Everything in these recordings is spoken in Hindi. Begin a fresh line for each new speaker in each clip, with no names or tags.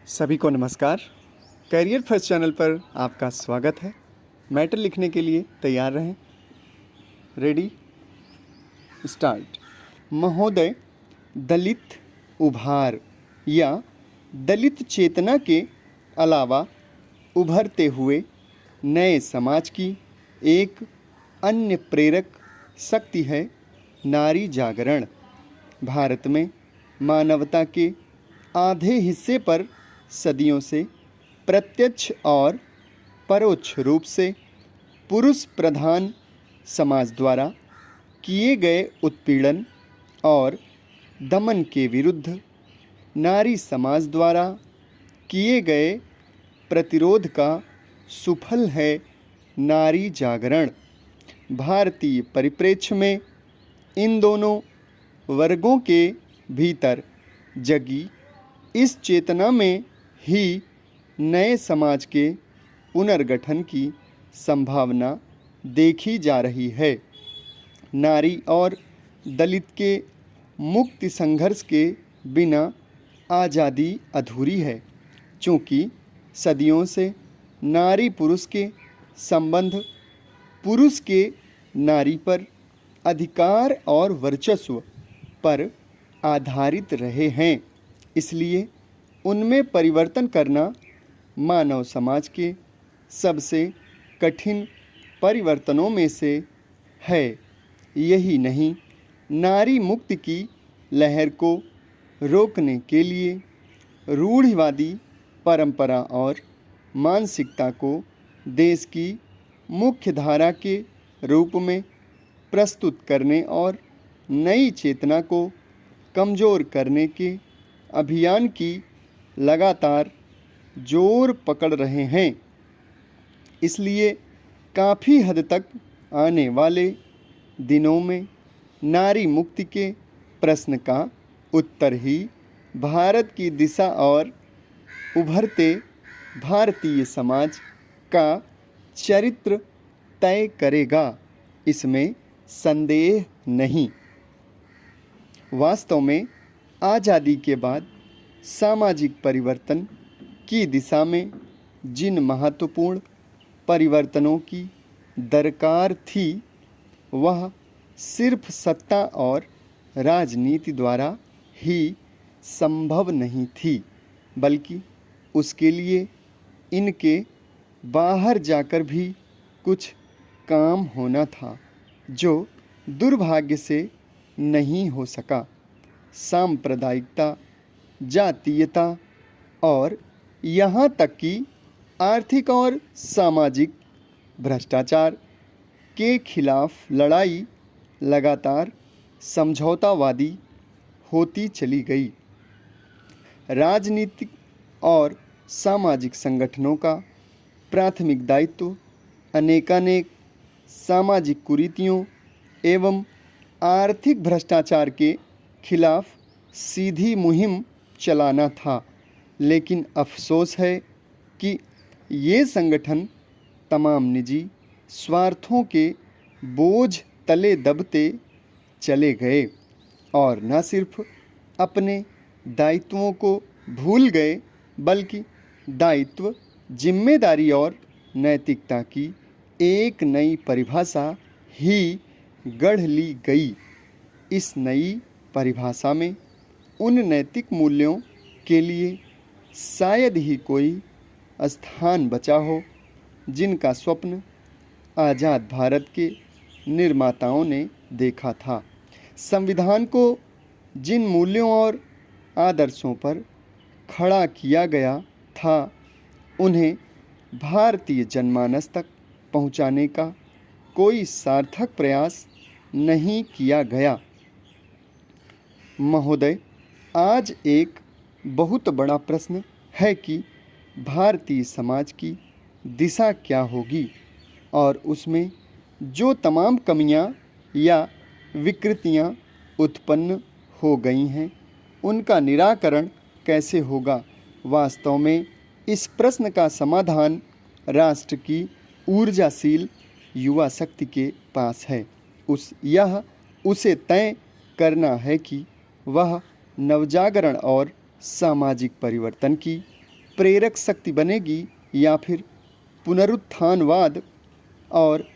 सभी को नमस्कार। करियर फर्स्ट चैनल पर आपका स्वागत है। मैटर लिखने के लिए तैयार रहें। Ready start. महोदय, दलित उभार या दलित चेतना के अलावा उभरते हुए नए समाज की एक अन्य प्रेरक शक्ति है नारी जागरण। भारत में मानवता के आधे हिस्से पर सदियों से प्रत्यक्ष और परोक्ष रूप से पुरुष प्रधान समाज द्वारा किए गए उत्पीड़न और दमन के विरुद्ध नारी समाज द्वारा किए गए प्रतिरोध का सुफल है नारी जागरण। भारतीय परिप्रेक्ष्य में इन दोनों वर्गों के भीतर जगी इस चेतना में ही नए समाज के पुनर्गठन की संभावना देखी जा रही है। नारी और दलित के मुक्ति संघर्ष के बिना आज़ादी अधूरी है। चूँकि सदियों से नारी पुरुष के संबंध पुरुष के नारी पर अधिकार और वर्चस्व पर आधारित रहे हैं, इसलिए उनमें परिवर्तन करना मानव समाज के सबसे कठिन परिवर्तनों में से है। यही नहीं, नारी मुक्ति की लहर को रोकने के लिए रूढ़िवादी परंपरा और मानसिकता को देश की मुख्य धारा के रूप में प्रस्तुत करने और नई चेतना को कमज़ोर करने के अभियान की लगातार जोर पकड़ रहे हैं। इसलिए काफ़ी हद तक आने वाले दिनों में नारी मुक्ति के प्रश्न का उत्तर ही भारत की दिशा और उभरते भारतीय समाज का चरित्र तय करेगा, इसमें संदेह नहीं। वास्तव में आज़ादी के बाद सामाजिक परिवर्तन की दिशा में जिन महत्वपूर्ण परिवर्तनों की दरकार थी, वह सिर्फ सत्ता और राजनीति द्वारा ही संभव नहीं थी, बल्कि उसके लिए इनके बाहर जाकर भी कुछ काम होना था, जो दुर्भाग्य से नहीं हो सका। सांप्रदायिकता, जातीयता और यहाँ तक कि आर्थिक और सामाजिक भ्रष्टाचार के खिलाफ लड़ाई लगातार समझौतावादी होती चली गई। राजनीतिक और सामाजिक संगठनों का प्राथमिक दायित्व अनेकानेक सामाजिक कुरीतियों एवं आर्थिक भ्रष्टाचार के खिलाफ सीधी मुहिम चलाना था, लेकिन अफसोस है कि ये संगठन तमाम निजी स्वार्थों के बोझ तले दबते चले गए और न सिर्फ अपने दायित्वों को भूल गए, बल्कि दायित्व, जिम्मेदारी और नैतिकता की एक नई परिभाषा ही गढ़ ली गई। इस नई परिभाषा में उन नैतिक मूल्यों के लिए शायद ही कोई स्थान बचा हो जिनका स्वप्न आज़ाद भारत के निर्माताओं ने देखा था। संविधान को जिन मूल्यों और आदर्शों पर खड़ा किया गया था, उन्हें भारतीय जनमानस तक पहुंचाने का कोई सार्थक प्रयास नहीं किया गया। महोदय, आज एक बहुत बड़ा प्रश्न है कि भारतीय समाज की दिशा क्या होगी और उसमें जो तमाम कमियां या विकृतियां उत्पन्न हो गई हैं, उनका निराकरण कैसे होगा। वास्तव में इस प्रश्न का समाधान राष्ट्र की ऊर्जाशील युवा शक्ति के पास है। उसे तय करना है कि वह नवजागरण और सामाजिक परिवर्तन की प्रेरक शक्ति बनेगी या फिर पुनरुत्थानवाद और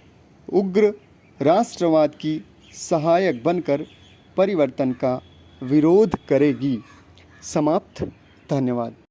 उग्र राष्ट्रवाद की सहायक बनकर परिवर्तन का विरोध करेगी। समाप्त। धन्यवाद।